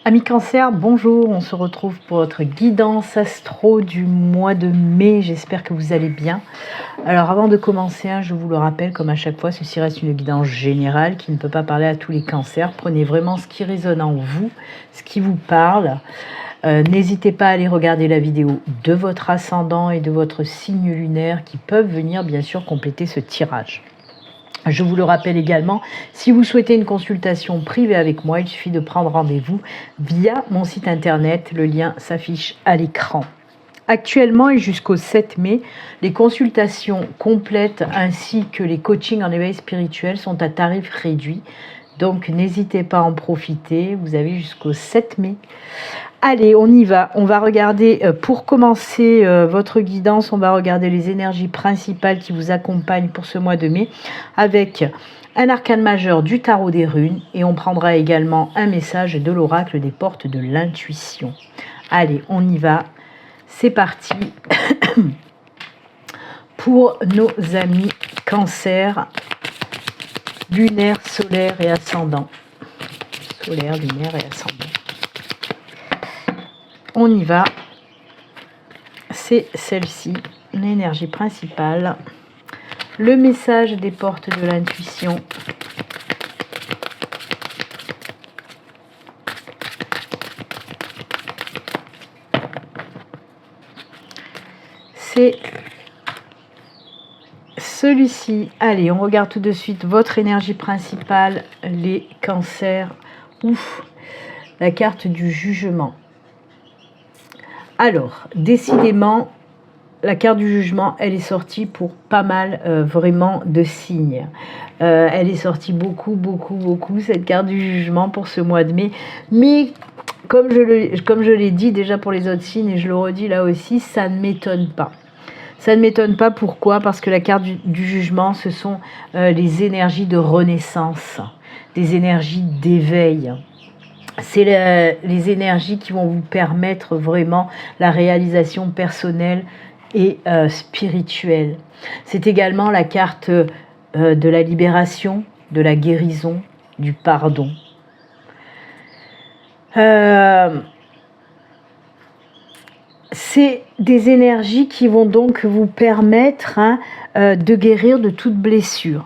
Amis Cancer, bonjour, on se retrouve pour votre guidance astro du mois de mai, j'espère que vous allez bien. Alors avant de commencer, je vous le rappelle, comme à chaque fois, ceci reste une guidance générale qui ne peut pas parler à tous les cancers. Prenez vraiment ce qui résonne en vous, ce qui vous parle. N'hésitez pas à aller regarder la vidéo de votre ascendant et de votre signe lunaire qui peuvent venir bien sûr compléter ce tirage. Je vous le rappelle également, si vous souhaitez une consultation privée avec moi, il suffit de prendre rendez-vous via mon site internet. Le lien s'affiche à l'écran. Actuellement et jusqu'au 7 mai, les consultations complètes ainsi que les coachings en éveil spirituel sont à tarif réduit. Donc n'hésitez pas à en profiter, vous avez jusqu'au 7 mai. Allez, on y va. On va regarder, pour commencer votre guidance, on va regarder les énergies principales qui vous accompagnent pour ce mois de mai avec un arcane majeur du tarot des runes et on prendra également un message de l'oracle des portes de l'intuition. Allez, on y va. C'est parti pour nos amis Cancer, lunaire, solaire et ascendant. Solaire, lunaire et ascendant. On y va, c'est celle-ci, l'énergie principale, le message des portes de l'intuition. C'est celui-ci. Allez, on regarde tout de suite votre énergie principale, les cancers. Ouf, la carte du jugement. Alors, décidément, la carte du jugement, elle est sortie pour pas mal vraiment de signes. Elle est sortie beaucoup, cette carte du jugement pour ce mois de mai. Mais comme je l'ai dit déjà pour les autres signes, et je le redis là aussi, ça ne m'étonne pas. Ça ne m'étonne pas, pourquoi? Parce que la carte du jugement, ce sont les énergies de renaissance, des énergies d'éveil. C'est les énergies qui vont vous permettre vraiment la réalisation personnelle et spirituelle. C'est également la carte de la libération, de la guérison, du pardon. C'est des énergies qui vont donc vous permettre de guérir de toute blessure.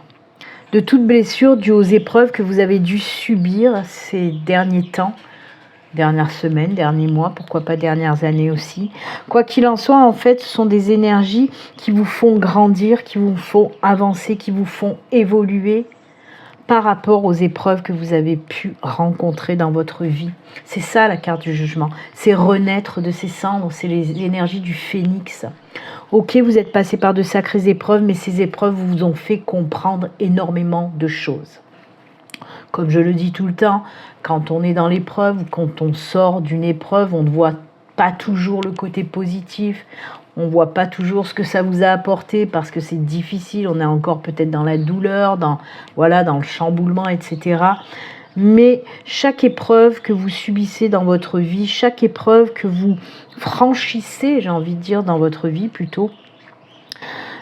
De toute blessure due aux épreuves que vous avez dû subir ces derniers temps, dernières semaines, derniers mois, pourquoi pas dernières années aussi. Quoi qu'il en soit, en fait, ce sont des énergies qui vous font grandir, qui vous font avancer, qui vous font évoluer par rapport aux épreuves que vous avez pu rencontrer dans votre vie. C'est ça la carte du jugement, c'est renaître de ses cendres, c'est les énergies du phénix. Ok, vous êtes passé par de sacrées épreuves, mais ces épreuves vous ont fait comprendre énormément de choses. Comme je le dis tout le temps, quand on est dans l'épreuve, quand on sort d'une épreuve, on ne voit pas toujours le côté positif, on ne voit pas toujours ce que ça vous a apporté parce que c'est difficile, on est encore peut-être dans la douleur, dans le chamboulement, etc. Mais chaque épreuve que vous subissez dans votre vie, chaque épreuve que vous franchissez, j'ai envie de dire, dans votre vie plutôt,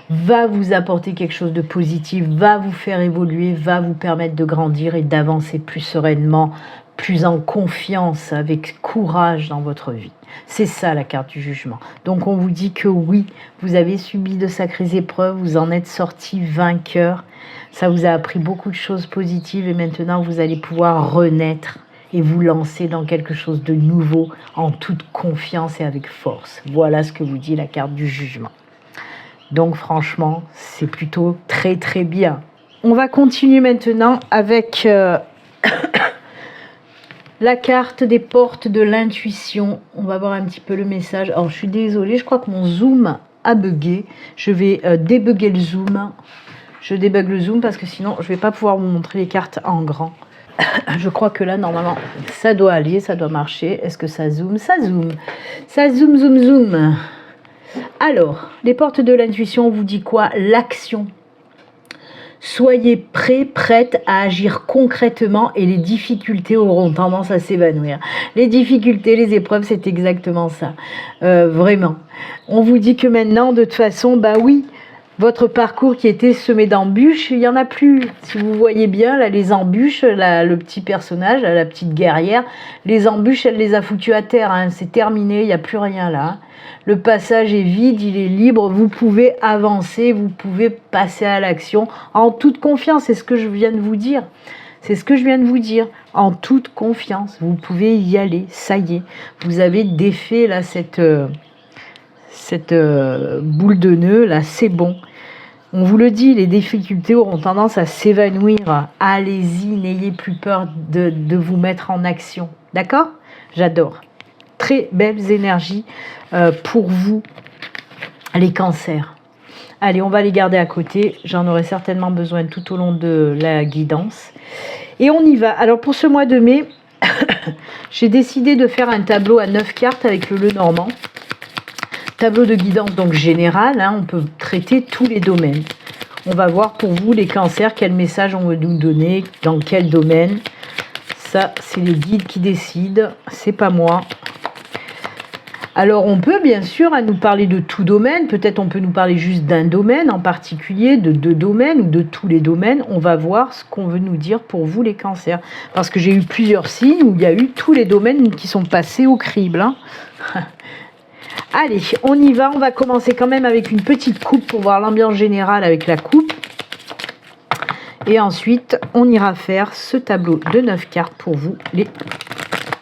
va vous apporter quelque chose de positif, va vous faire évoluer, va vous permettre de grandir et d'avancer plus sereinement, plus en confiance, avec courage dans votre vie. C'est ça la carte du jugement. Donc on vous dit que oui, vous avez subi de sacrées épreuves, vous en êtes sorti vainqueur, ça vous a appris beaucoup de choses positives et maintenant vous allez pouvoir renaître et vous lancer dans quelque chose de nouveau en toute confiance et avec force. Voilà ce que vous dit la carte du jugement. Donc franchement, c'est plutôt très très bien. On va continuer maintenant avec la carte des portes de l'intuition. On va voir un petit peu le message. Alors je suis désolée, je crois que mon zoom a bugué. Je vais débugger le zoom. Je débug le zoom parce que sinon je ne vais pas pouvoir vous montrer les cartes en grand. Je crois que là, normalement, ça doit aller, ça doit marcher. Est-ce que ça zoome? Ça zoome. Ça zoom, zoom, zoom. Alors, les portes de l'intuition, on vous dit quoi? L'action. Soyez prêts, prêtes à agir concrètement et les difficultés auront tendance à s'évanouir. Les difficultés, les épreuves, c'est exactement ça. Vraiment. On vous dit que maintenant, de toute façon, bah oui, votre parcours qui était semé d'embûches, il n'y en a plus. Si vous voyez bien, là, les embûches, là, le petit personnage, là, la petite guerrière, les embûches, elle les a foutues à terre. Hein. C'est terminé, il n'y a plus rien là. Le passage est vide, il est libre. Vous pouvez avancer, vous pouvez passer à l'action en toute confiance. C'est ce que je viens de vous dire. C'est ce que je viens de vous dire. En toute confiance, vous pouvez y aller. Ça y est, vous avez défait là cette boule de nœud. Là, c'est bon. On vous le dit, les difficultés auront tendance à s'évanouir. Allez-y, n'ayez plus peur de vous mettre en action. D'accord? J'adore. Très belles énergies pour vous, les cancers. Allez, on va les garder à côté. J'en aurai certainement besoin tout au long de la guidance. Et on y va. Alors, pour ce mois de mai, j'ai décidé de faire un tableau à 9 cartes avec le Lenormand. Tableau de guidance donc général. Hein, on peut traiter tous les domaines. On va voir pour vous, les cancers, quel message on veut nous donner, dans quel domaine. Ça, c'est les guides qui décident. C'est pas moi. Alors, on peut bien sûr nous parler de tout domaine, peut-être on peut nous parler juste d'un domaine en particulier, de 2 domaines ou de tous les domaines. On va voir ce qu'on veut nous dire pour vous les cancers. Parce que j'ai eu plusieurs signes où il y a eu tous les domaines qui sont passés au crible. Hein. Allez, on y va, on va commencer quand même avec une petite coupe pour voir l'ambiance générale avec la coupe. Et ensuite, on ira faire ce tableau de 9 cartes pour vous les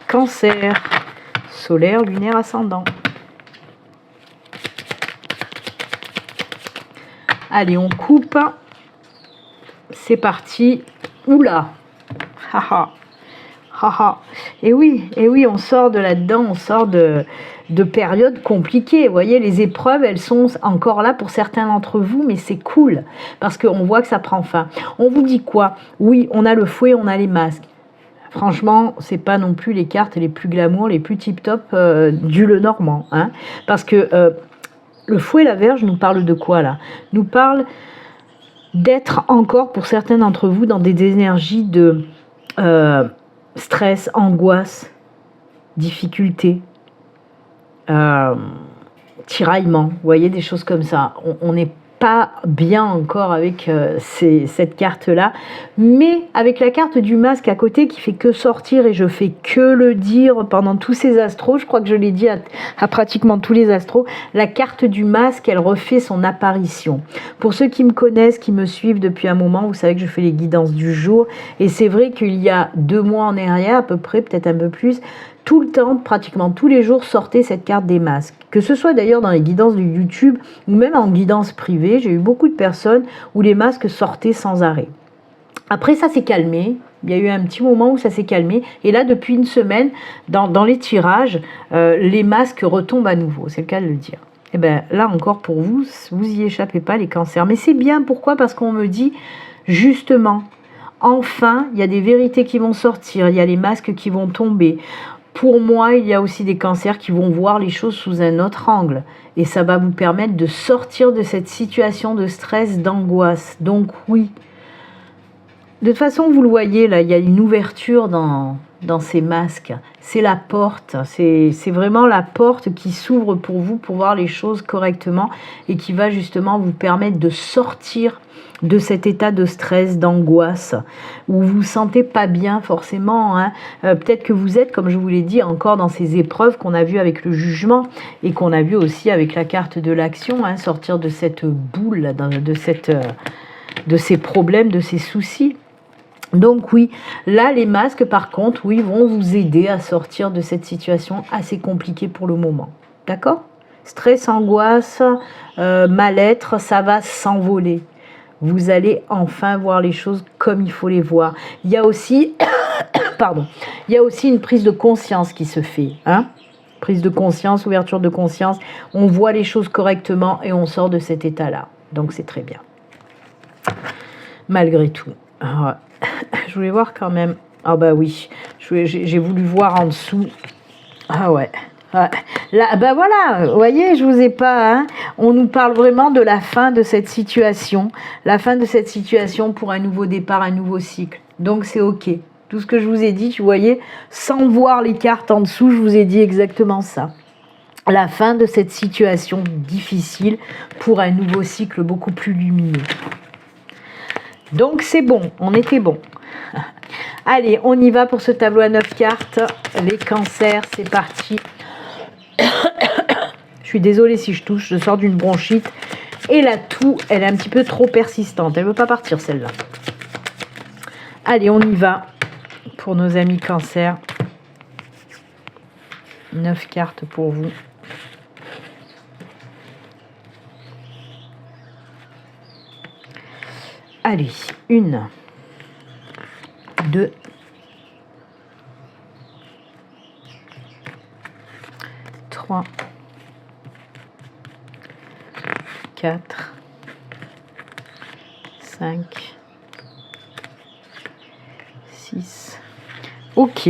cancers. Solaire, lunaire, ascendant. Allez, on coupe. C'est parti. Oula. Haha. Haha. Et oui, on sort de là-dedans, on sort de périodes compliquées. Vous voyez, les épreuves, elles sont encore là pour certains d'entre vous, mais c'est cool. Parce qu'on voit que ça prend fin. On vous dit quoi? Oui, on a le fouet, on a les masques. Franchement, c'est pas non plus les cartes les plus glamour, les plus tip-top du Lenormand. Hein, parce que le fouet et la Vierge nous parle de quoi là? Nous parle d'être encore, pour certains d'entre vous, dans des énergies de stress, angoisse, difficulté, tiraillement. Vous voyez, des choses comme ça. On n'est pas bien encore avec cette carte-là, mais avec la carte du masque à côté qui fait que sortir, et je fais que le dire pendant tous ces astros, je crois que je l'ai dit à pratiquement tous les astros, la carte du masque, elle refait son apparition. Pour ceux qui me connaissent, qui me suivent depuis un moment, vous savez que je fais les guidances du jour, et c'est vrai qu'il y a 2 mois en arrière, à peu près, peut-être un peu plus, tout le temps, pratiquement tous les jours, sortait cette carte des masques. Que ce soit d'ailleurs dans les guidances du YouTube ou même en guidance privée, j'ai eu beaucoup de personnes où les masques sortaient sans arrêt. Après, ça s'est calmé. Il y a eu un petit moment où ça s'est calmé. Et là, depuis une semaine, dans les tirages, les masques retombent à nouveau. C'est le cas de le dire. Et bien là encore pour vous, vous y échappez pas les cancers. Mais c'est bien, pourquoi? Parce qu'on me dit justement, enfin, il y a des vérités qui vont sortir, il y a les masques qui vont tomber. Pour moi, il y a aussi des cancers qui vont voir les choses sous un autre angle. Et ça va vous permettre de sortir de cette situation de stress, d'angoisse. Donc oui, de toute façon, vous le voyez, là, il y a une ouverture dans ces masques. C'est la porte, c'est vraiment la porte qui s'ouvre pour vous, pour voir les choses correctement et qui va justement vous permettre de sortir de cet état de stress, d'angoisse, où vous vous sentez pas bien forcément. Hein. Peut-être que vous êtes, comme je vous l'ai dit, encore dans ces épreuves qu'on a vues avec le jugement et qu'on a vu aussi avec la carte de l'action, hein, sortir de cette boule, de ces problèmes, de ces soucis. Donc oui, là les masques par contre, oui, vont vous aider à sortir de cette situation assez compliquée pour le moment. D'accord? Stress, angoisse, mal-être, ça va s'envoler. Vous allez enfin voir les choses comme il faut les voir. Il y a aussi, il y a aussi une prise de conscience qui se fait. Hein? Prise de conscience, ouverture de conscience. On voit les choses correctement et on sort de cet état-là. Donc c'est très bien. Malgré tout. Alors, je voulais voir quand même. Ah bah oui, j'ai voulu voir en dessous. Ah ouais. Là, ben voilà, vous voyez, je vous ai pas, hein, on nous parle vraiment de la fin de cette situation, pour un nouveau départ, un nouveau cycle. Donc c'est ok. Tout ce que je vous ai dit, vous voyez, sans voir les cartes en dessous, je vous ai dit exactement ça. la fin de cette situation difficile pour un nouveau cycle beaucoup plus lumineux. Donc c'est bon, on était bon. Allez, on y va pour ce tableau à 9 cartes. Les cancers, c'est parti. Je suis désolée si je touche, je sors d'une bronchite. Et la toux, elle est un petit peu trop persistante. Elle ne veut pas partir celle-là. Allez, on y va pour nos amis cancers. 9 cartes pour vous. Allez, 1, 2, 3, 4, 5, 6. Ok.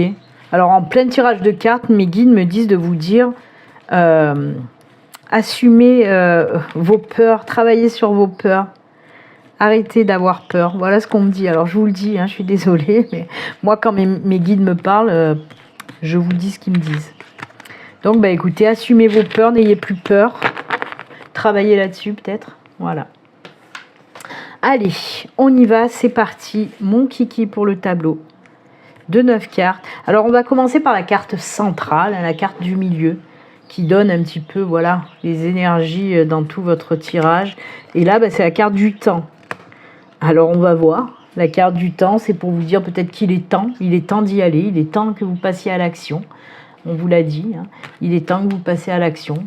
Alors, en plein tirage de cartes, mes guides me disent de vous dire assumez vos peurs, travaillez sur vos peurs. Arrêtez d'avoir peur. Voilà ce qu'on me dit. Alors, je vous le dis, hein, je suis désolée, mais moi, quand mes guides me parlent, je vous dis ce qu'ils me disent. Donc, bah, écoutez, assumez vos peurs, n'ayez plus peur. Travaillez là-dessus, peut-être. Voilà. Allez, on y va, c'est parti. Mon kiki pour le tableau de 9 cartes. Alors, on va commencer par la carte centrale, la carte du milieu, qui donne un petit peu, voilà, les énergies dans tout votre tirage. Et là, bah, c'est la carte du temps. Alors, on va voir. La carte du temps, c'est pour vous dire peut-être qu'il est temps. Il est temps d'y aller. Il est temps que vous passiez à l'action. On vous l'a dit. Hein. Il est temps que vous passiez à l'action.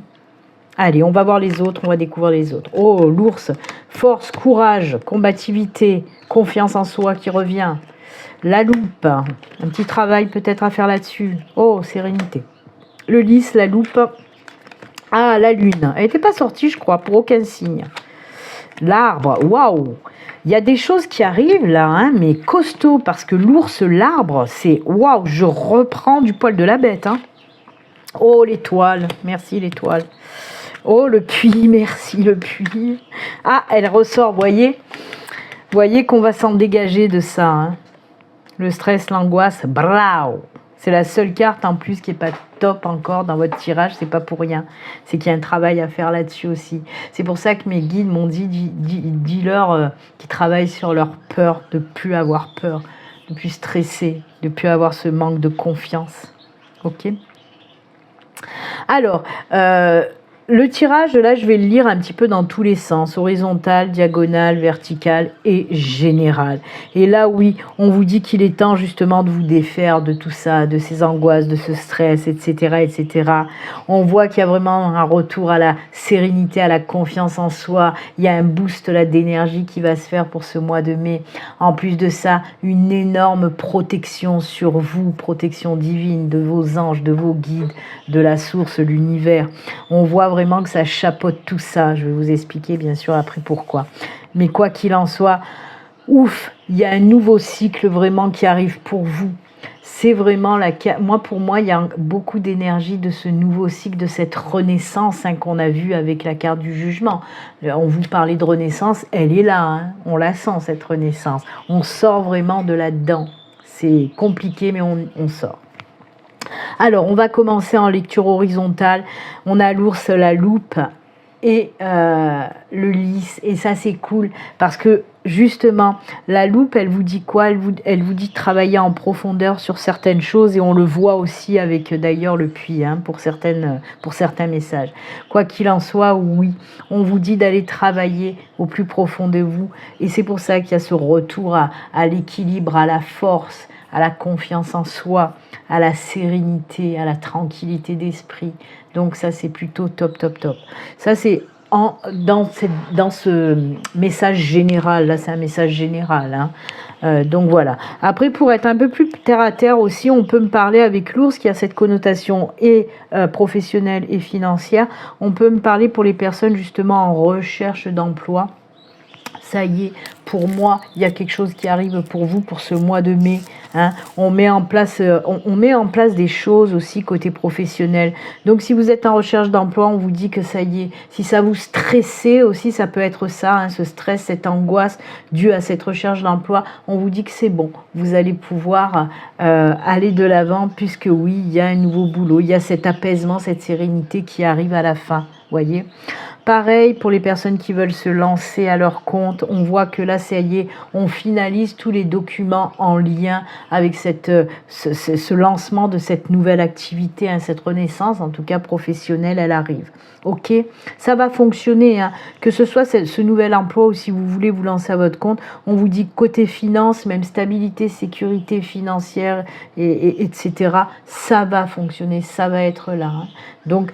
Allez, on va voir les autres. On va découvrir les autres. Oh, l'ours. Force, courage, combativité, confiance en soi qui revient. La loupe. Un petit travail peut-être à faire là-dessus. Oh, sérénité. Le lys, la loupe. Ah, la lune. Elle n'était pas sortie, je crois, pour aucun signe. L'arbre. Waouh! Il y a des choses qui arrivent là, hein, mais costaud, parce que l'ours, l'arbre, c'est waouh, je reprends du poil de la bête. Hein. Oh, l'étoile, merci l'étoile. Oh, le puits, merci le puits. Ah, elle ressort, voyez qu'on va s'en dégager de ça. Hein. Le stress, l'angoisse, bravo. C'est la seule carte en plus qui n'est pas top encore dans votre tirage, c'est pas pour rien. C'est qu'il y a un travail à faire là-dessus aussi. C'est pour ça que mes guides m'ont dit, dis-leur qu'ils travaillent sur leur peur, de ne plus avoir peur, de ne plus stresser, de ne plus avoir ce manque de confiance. Ok ? Alors, le tirage, là, je vais le lire un petit peu dans tous les sens, horizontal, diagonal, vertical et général. Et là, oui, on vous dit qu'il est temps justement de vous défaire de tout ça, de ces angoisses, de ce stress, etc., etc. On voit qu'il y a vraiment un retour à la sérénité, à la confiance en soi. Il y a un boost là d'énergie qui va se faire pour ce mois de mai. En plus de ça, une énorme protection sur vous, protection divine de vos anges, de vos guides, de la source, l'univers. On voit vraiment que ça chapeaute tout ça. Je vais vous expliquer bien sûr après pourquoi. Mais quoi qu'il en soit, ouf, il y a un nouveau cycle vraiment qui arrive pour vous. C'est vraiment pour moi, il y a beaucoup d'énergie de ce nouveau cycle, de cette renaissance hein, qu'on a vue avec la carte du jugement. On vous parlait de renaissance, elle est là, hein, on la sent cette renaissance. On sort vraiment de là-dedans. C'est compliqué, mais on sort. Alors, on va commencer en lecture horizontale. On a l'ours, la loupe et le lys. Et ça, c'est cool parce que justement, la loupe, elle vous dit quoi ? Elle vous dit de travailler en profondeur sur certaines choses et on le voit aussi avec d'ailleurs le puits hein, pour certains messages. Quoi qu'il en soit, oui, on vous dit d'aller travailler au plus profond de vous et c'est pour ça qu'il y a ce retour à l'équilibre, à la force, à la confiance en soi, à la sérénité, à la tranquillité d'esprit. Donc ça, c'est plutôt top, top, top. Ça, c'est dans ce message général. Là, c'est un message général. Hein. Donc voilà. Après, pour être un peu plus terre à terre aussi, on peut me parler avec l'ours qui a cette connotation et professionnelle et financière. On peut me parler pour les personnes justement en recherche d'emploi. Ça y est, pour moi, il y a quelque chose qui arrive pour vous pour ce mois de mai. Hein. On met en place des choses aussi côté professionnel. Donc, si vous êtes en recherche d'emploi, on vous dit que ça y est. Si ça vous stressait aussi, ça peut être ça, hein, ce stress, cette angoisse due à cette recherche d'emploi. On vous dit que c'est bon. Vous allez pouvoir aller de l'avant puisque oui, il y a un nouveau boulot. Il y a cet apaisement, cette sérénité qui arrive à la fin. Voyez. Pareil pour les personnes qui veulent se lancer à leur compte, on voit que là, ça y est, on finalise tous les documents en lien avec ce lancement de cette nouvelle activité, hein, cette renaissance, en tout cas professionnelle, elle arrive. Ok, ça va fonctionner, hein. Que ce soit ce nouvel emploi ou si vous voulez vous lancer à votre compte, on vous dit côté finance, même stabilité, sécurité financière, etc., ça va fonctionner, ça va être là. Hein. Donc,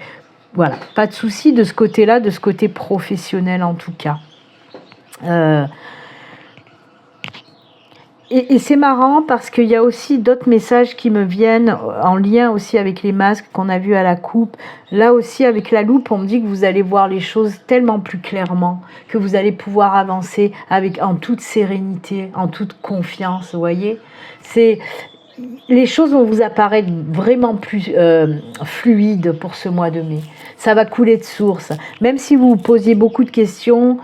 voilà, pas de souci de ce côté-là, de ce côté professionnel en tout cas. Et c'est marrant parce qu'il y a aussi d'autres messages qui me viennent en lien aussi avec les masques qu'on a vus à la coupe. Là aussi, avec la loupe, on me dit que vous allez voir les choses tellement plus clairement, que vous allez pouvoir avancer en toute sérénité, en toute confiance, vous voyez. Les choses vont vous apparaître vraiment plus fluides pour ce mois de mai. Ça va couler de source. Même si vous vous posiez beaucoup de questions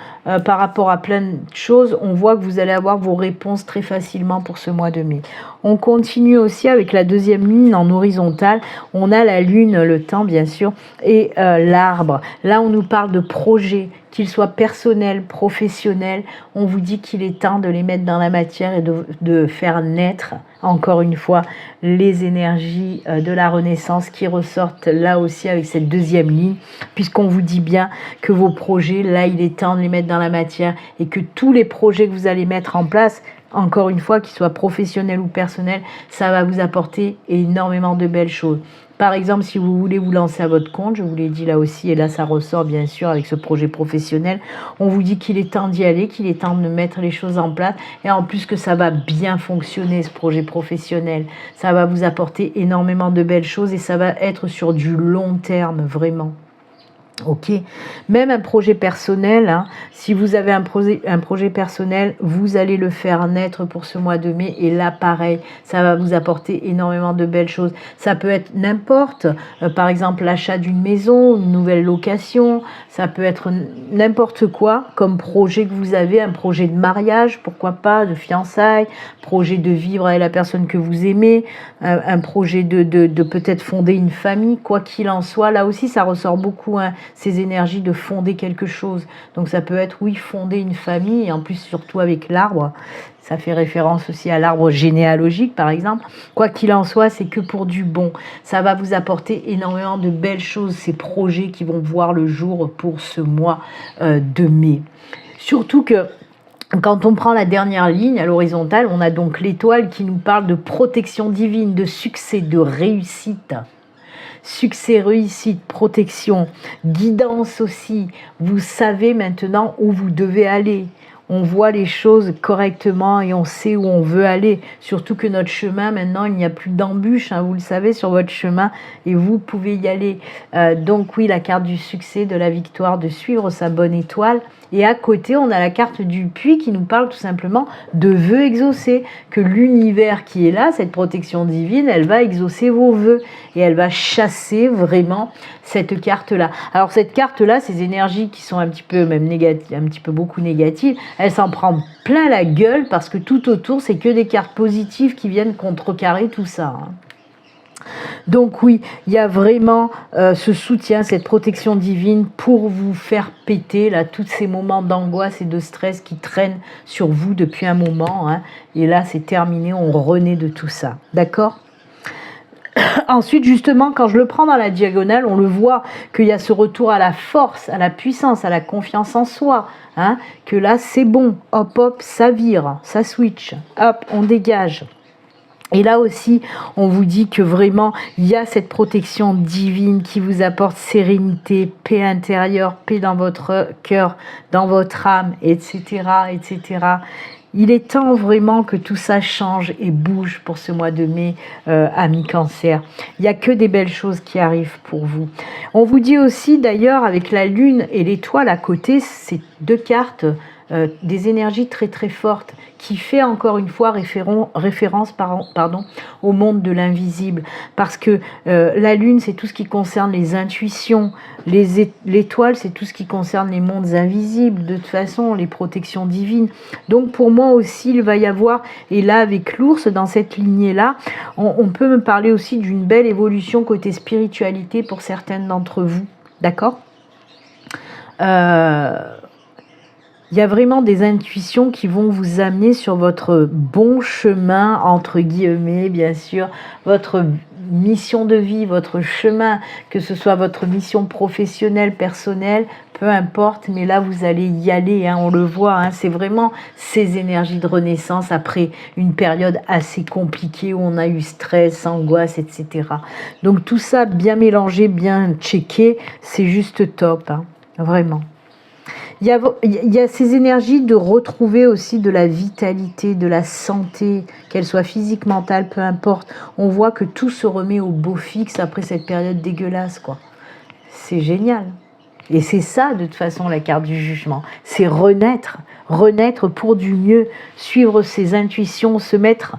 par rapport à plein de choses, on voit que vous allez avoir vos réponses très facilement pour ce mois de mai. On continue aussi avec la deuxième ligne en horizontale. On a la lune, le temps bien sûr, et l'arbre. Là, on nous parle de projets, qu'ils soient personnels, professionnels. On vous dit qu'il est temps de les mettre dans la matière et de faire naître, encore une fois, les énergies de la Renaissance qui ressortent là aussi avec cette deuxième ligne, puisqu'on vous dit bien que vos projets, là, il est temps de les mettre dans la matière et que tous les projets que vous allez mettre en place, encore une fois, qu'ils soient professionnels ou personnels, ça va vous apporter énormément de belles choses. Par exemple, si vous voulez vous lancer à votre compte, je vous l'ai dit là aussi, et là ça ressort bien sûr avec ce projet professionnel, on vous dit qu'il est temps d'y aller, qu'il est temps de mettre les choses en place, et en plus que ça va bien fonctionner ce projet professionnel. Ça va vous apporter énormément de belles choses et ça va être sur du long terme, vraiment. Ok, même un projet personnel, hein, si vous avez un projet personnel, vous allez le faire naître pour ce mois de mai et là pareil, ça va vous apporter énormément de belles choses. Ça peut être n'importe, par exemple l'achat d'une maison, une nouvelle location, ça peut être n'importe quoi comme projet que vous avez, un projet de mariage, pourquoi pas, de fiançailles, projet de vivre avec la personne que vous aimez, un projet de peut-être fonder une famille, quoi qu'il en soit, là aussi ça ressort beaucoup, hein, ces énergies de fonder quelque chose. Donc ça peut être, oui, fonder une famille, et en plus surtout avec l'arbre, ça fait référence aussi à l'arbre généalogique par exemple. Quoi qu'il en soit, c'est que pour du bon. Ça va vous apporter énormément de belles choses, ces projets qui vont voir le jour pour ce mois de mai. Surtout que quand on prend la dernière ligne à l'horizontale, on a donc l'étoile qui nous parle de protection divine, de succès, de réussite. Succès, réussite, protection, guidance aussi. Vous savez maintenant où vous devez aller. On voit les choses correctement et on sait où on veut aller. Surtout que notre chemin, maintenant, il n'y a plus d'embûches, hein, vous le savez, sur votre chemin et vous pouvez y aller. Donc oui, la carte du succès, de la victoire, de suivre sa bonne étoile. Et à côté, on a la carte du puits qui nous parle tout simplement de vœux exaucés, que l'univers qui est là, cette protection divine, elle va exaucer vos vœux et elle va chasser vraiment cette carte-là. Alors cette carte-là, ces énergies qui sont un petit peu même négatives, un petit peu beaucoup négatives, elle s'en prend plein la gueule parce que tout autour, c'est que des cartes positives qui viennent contrecarrer tout ça, hein. Donc oui, il y a vraiment ce soutien, cette protection divine pour vous faire péter là tous ces moments d'angoisse et de stress qui traînent sur vous depuis un moment, hein. Et là, c'est terminé, on renaît de tout ça. D'accord ? Ensuite, justement, quand je le prends dans la diagonale, on le voit qu'il y a ce retour à la force, à la puissance, à la confiance en soi, hein, que là, c'est bon. Hop, hop, ça vire, ça switch. Hop, on dégage. Et là aussi, on vous dit que vraiment, il y a cette protection divine qui vous apporte sérénité, paix intérieure, paix dans votre cœur, dans votre âme, etc., etc. Il est temps vraiment que tout ça change et bouge pour ce mois de mai, amis Cancer. Il n'y a que des belles choses qui arrivent pour vous. On vous dit aussi d'ailleurs avec la lune et l'étoile à côté, ces deux cartes des énergies très très fortes, qui fait encore une fois référence au monde de l'invisible. Parce que la Lune, c'est tout ce qui concerne les intuitions, l'étoile, c'est tout ce qui concerne les mondes invisibles, de toute façon, les protections divines. Donc pour moi aussi, il va y avoir, et là avec l'ours, dans cette lignée-là, on peut me parler aussi d'une belle évolution côté spiritualité pour certaines d'entre vous. D'accord ? Il y a vraiment des intuitions qui vont vous amener sur votre bon chemin, entre guillemets, bien sûr, votre mission de vie, votre chemin, que ce soit votre mission professionnelle, personnelle, peu importe, mais là vous allez y aller, hein, on le voit, hein, c'est vraiment ces énergies de renaissance après une période assez compliquée où on a eu stress, angoisse, etc. Donc tout ça bien mélangé, bien checké, c'est juste top, hein, vraiment. Il y a ces énergies de retrouver aussi de la vitalité, de la santé, qu'elle soit physique, mentale, peu importe. On voit que tout se remet au beau fixe après cette période dégueulasse, quoi. C'est génial. Et c'est ça, de toute façon, la carte du jugement. C'est renaître. Renaître pour du mieux, suivre ses intuitions, se mettre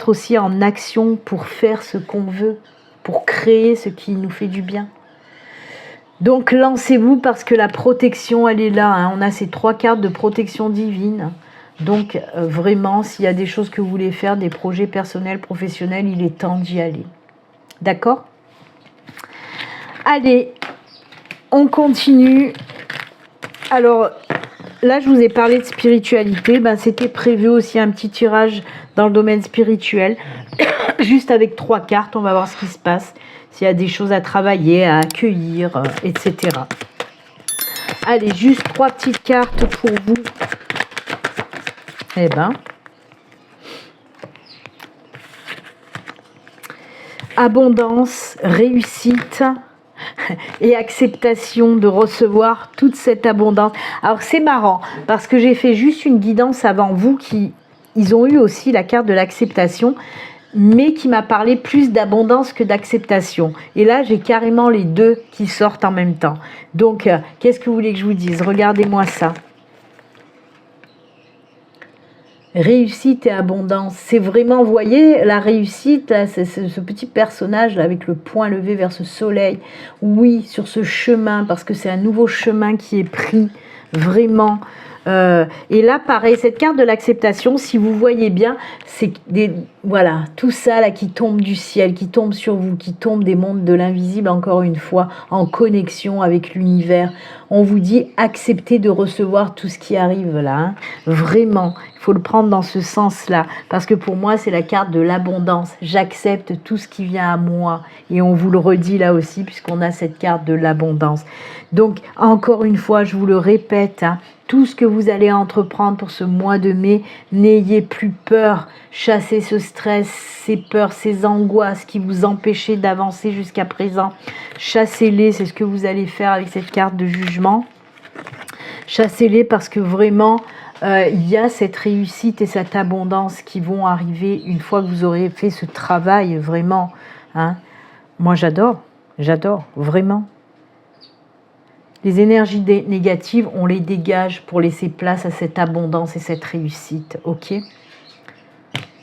aussi en action pour faire ce qu'on veut, pour créer ce qui nous fait du bien. Donc lancez-vous parce que la protection, elle est là. Hein. On a ces 3 cartes de protection divine. Donc vraiment, s'il y a des choses que vous voulez faire, des projets personnels, professionnels, il est temps d'y aller. D'accord ? Allez, on continue. Alors là, je vous ai parlé de spiritualité. Ben, c'était prévu aussi un petit tirage dans le domaine spirituel. Juste avec 3 cartes, on va voir ce qui se passe. S'il y a des choses à travailler, à accueillir, etc. Allez, juste 3 petites cartes pour vous. Eh ben. Abondance, réussite et acceptation de recevoir toute cette abondance. Alors c'est marrant, parce que j'ai fait juste une guidance avant vous ils ont eu aussi la carte de l'acceptation, mais qui m'a parlé plus d'abondance que d'acceptation. Et là, j'ai carrément les deux qui sortent en même temps. Donc, qu'est-ce que vous voulez que je vous dise? Regardez-moi ça. Réussite et abondance. C'est vraiment, vous voyez, la réussite, c'est ce petit personnage là, avec le poing levé vers ce soleil. Oui, sur ce chemin, parce que c'est un nouveau chemin qui est pris, vraiment. Et là, pareil, cette carte de l'acceptation, si vous voyez bien, c'est voilà, tout ça là qui tombe du ciel, qui tombe sur vous, qui tombe des mondes de l'invisible, encore une fois, en connexion avec l'univers. On vous dit, acceptez de recevoir tout ce qui arrive là. Hein. Vraiment, il faut le prendre dans ce sens-là. Parce que pour moi, c'est la carte de l'abondance. J'accepte tout ce qui vient à moi. Et on vous le redit là aussi, puisqu'on a cette carte de l'abondance. Donc, encore une fois, je vous le répète, hein, tout ce que vous allez entreprendre pour ce mois de mai, n'ayez plus peur. Chassez ce stress, ces peurs, ces angoisses qui vous empêchaient d'avancer jusqu'à présent. Chassez-les, c'est ce que vous allez faire avec cette carte de jugement. Chassez-les parce que vraiment, il y a cette réussite et cette abondance qui vont arriver une fois que vous aurez fait ce travail, vraiment. Hein. Moi, j'adore, vraiment. Les énergies négatives, on les dégage pour laisser place à cette abondance et cette réussite, ok ?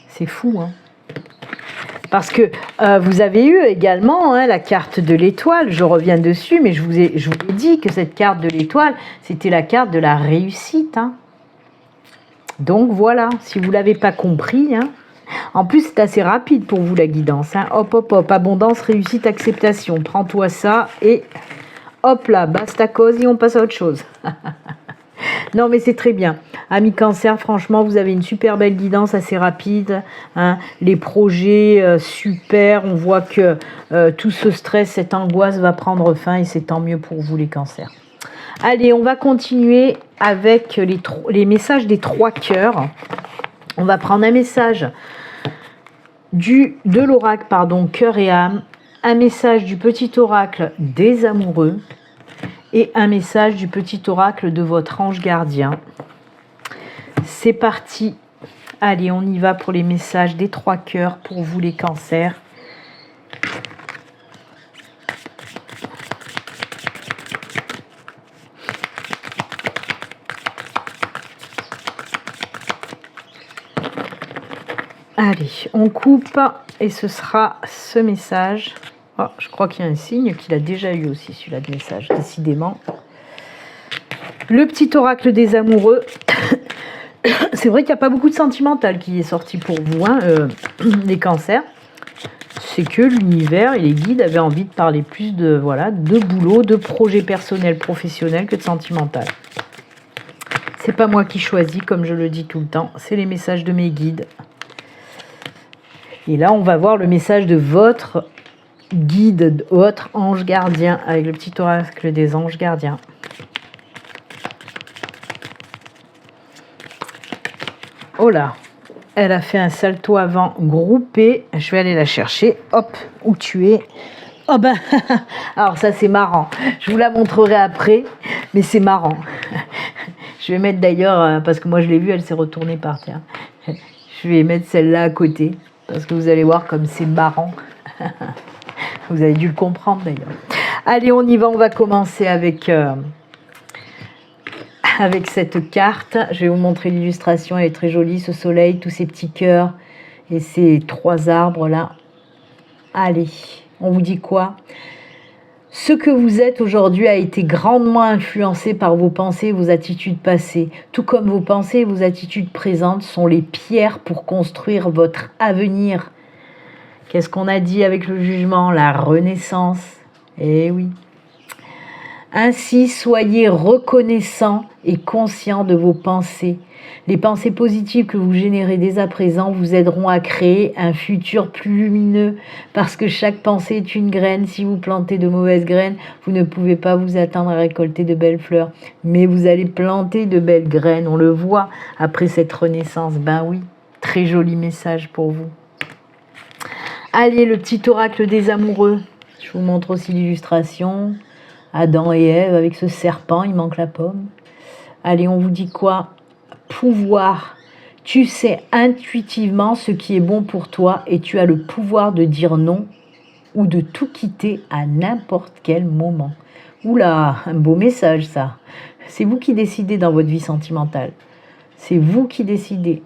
C'est fou, hein ? Parce que vous avez eu également hein, la carte de l'étoile, je reviens dessus, mais je vous ai dit que cette carte de l'étoile, c'était la carte de la réussite. Hein. Donc voilà, si vous ne l'avez pas compris, hein, en plus c'est assez rapide pour vous la guidance. Hein. Hop, hop, hop, abondance, réussite, acceptation. Prends-toi ça et hop là, basta cause et on passe à autre chose. Non mais c'est très bien. Amis Cancer, franchement, vous avez une super belle guidance assez rapide. Hein. Les projets, super. On voit que tout ce stress, cette angoisse va prendre fin et c'est tant mieux pour vous les Cancers. Allez, on va continuer avec les messages des 3 cœurs. On va prendre un message de l'oracle, cœur et âme. Un message du petit oracle des amoureux. Et un message du petit oracle de votre ange gardien. C'est parti. Allez, on y va pour les messages des 3 cœurs pour vous les Cancers. Allez, on coupe et ce sera ce message. Oh, je crois qu'il y a un signe qu'il a déjà eu aussi, celui-là de message, décidément. Le petit oracle des amoureux. C'est vrai qu'il n'y a pas beaucoup de sentimental qui est sorti pour vous, hein, les cancers. C'est que l'univers et les guides avaient envie de parler plus de, voilà, de boulot, de projet personnel, professionnel que de sentimental. C'est pas moi qui choisis, comme je le dis tout le temps, c'est les messages de mes guides. Et là, on va voir le message de votre guide, de votre ange gardien, avec le petit oracle des anges gardiens. Oh là, elle a fait un salto avant groupé. Je vais aller la chercher. Hop, où tu es? Oh ben, alors ça c'est marrant. Je vous la montrerai après, mais c'est marrant. Je vais mettre d'ailleurs, parce que moi je l'ai vue, elle s'est retournée par terre. Je vais mettre celle-là à côté, parce que vous allez voir comme c'est marrant. Vous avez dû le comprendre d'ailleurs. Allez, on y va, on va commencer avec cette carte. Je vais vous montrer l'illustration, elle est très jolie, ce soleil, tous ces petits cœurs et ces 3 arbres là. Allez, on vous dit quoi? Ce que vous êtes aujourd'hui a été grandement influencé par vos pensées et vos attitudes passées. Tout comme vos pensées et vos attitudes présentes sont les pierres pour construire votre avenir. Qu'est-ce qu'on a dit avec le jugement? La renaissance. Eh oui. Ainsi, soyez reconnaissants et conscients de vos pensées. Les pensées positives que vous générez dès à présent vous aideront à créer un futur plus lumineux parce que chaque pensée est une graine. Si vous plantez de mauvaises graines, vous ne pouvez pas vous attendre à récolter de belles fleurs. Mais vous allez planter de belles graines, on le voit après cette renaissance. Ben oui, très joli message pour vous. Allez, le petit oracle des amoureux. Je vous montre aussi l'illustration. Adam et Ève avec ce serpent, il manque la pomme. Allez, on vous dit quoi? Pouvoir. Tu sais intuitivement ce qui est bon pour toi et tu as le pouvoir de dire non ou de tout quitter à n'importe quel moment. Oula, un beau message ça. C'est vous qui décidez dans votre vie sentimentale. C'est vous qui décidez.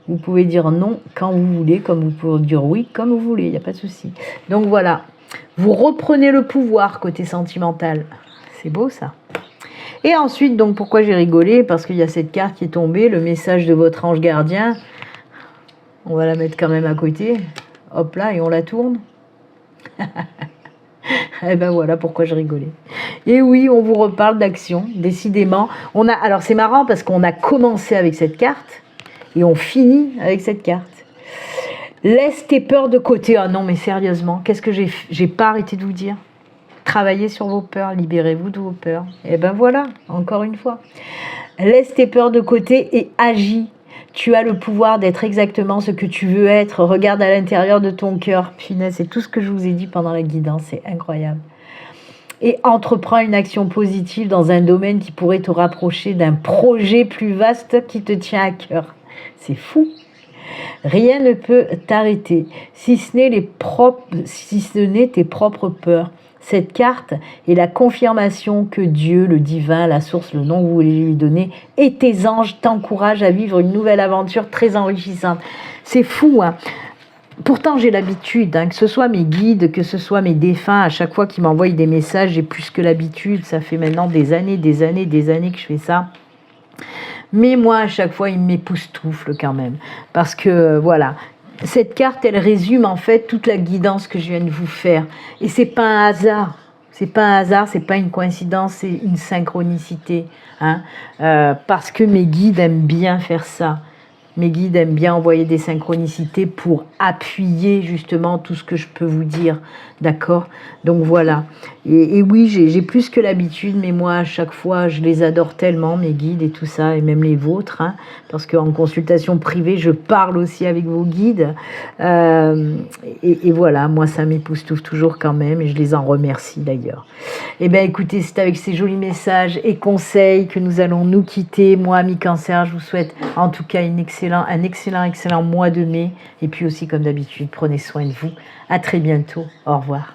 Vous pouvez dire non quand vous voulez, comme vous pouvez dire oui comme vous voulez, il n'y a pas de souci. Donc voilà, vous reprenez le pouvoir côté sentimental. C'est beau ça. Et ensuite, donc pourquoi j'ai rigolé? Parce qu'il y a cette carte qui est tombée, le message de votre ange gardien. On va la mettre quand même à côté. Hop là, et on la tourne. Et ben voilà pourquoi je rigolais. Et oui, on vous reparle d'action, décidément. Alors c'est marrant parce qu'on a commencé avec cette carte et on finit avec cette carte. Laisse tes peurs de côté. Ah non, mais sérieusement, qu'est-ce que j'ai pas arrêté de vous dire? Travaillez sur vos peurs, libérez-vous de vos peurs. Et ben voilà, encore une fois. Laisse tes peurs de côté et agis. Tu as le pouvoir d'être exactement ce que tu veux être. Regarde à l'intérieur de ton cœur. Finesse, c'est tout ce que je vous ai dit pendant la guidance, c'est incroyable. Et entreprends une action positive dans un domaine qui pourrait te rapprocher d'un projet plus vaste qui te tient à cœur. C'est fou. Rien ne peut t'arrêter, si ce n'est tes propres peurs. Cette carte est la confirmation que Dieu, le divin, la source, le nom que vous voulez lui donner, et tes anges t'encouragent à vivre une nouvelle aventure très enrichissante. C'est fou, hein. Pourtant, j'ai l'habitude, hein, que ce soit mes guides, que ce soit mes défunts, à chaque fois qu'ils m'envoient des messages, j'ai plus que l'habitude. Ça fait maintenant des années que je fais ça. Mais moi, à chaque fois, il m'époustoufle quand même. Parce que, voilà, cette carte, elle résume en fait toute la guidance que je viens de vous faire. Et c'est pas un hasard. C'est pas un hasard, c'est pas une coïncidence, c'est une synchronicité. Hein, parce que mes guides aiment bien faire ça. Mes guides aiment bien envoyer des synchronicités pour appuyer justement tout ce que je peux vous dire. D'accord? Donc voilà. Et oui, j'ai plus que l'habitude, mais moi, à chaque fois, je les adore tellement, mes guides et tout ça, et même les vôtres. Hein, parce qu'en consultation privée, je parle aussi avec vos guides. Et voilà, moi, ça m'époustoufle toujours quand même, et je les en remercie d'ailleurs. Eh bien, écoutez, c'est avec ces jolis messages et conseils que nous allons nous quitter. Moi, ami Cancer, je vous souhaite en tout cas un excellent mois de mai. Et puis aussi, comme d'habitude, prenez soin de vous. À très bientôt. Au revoir.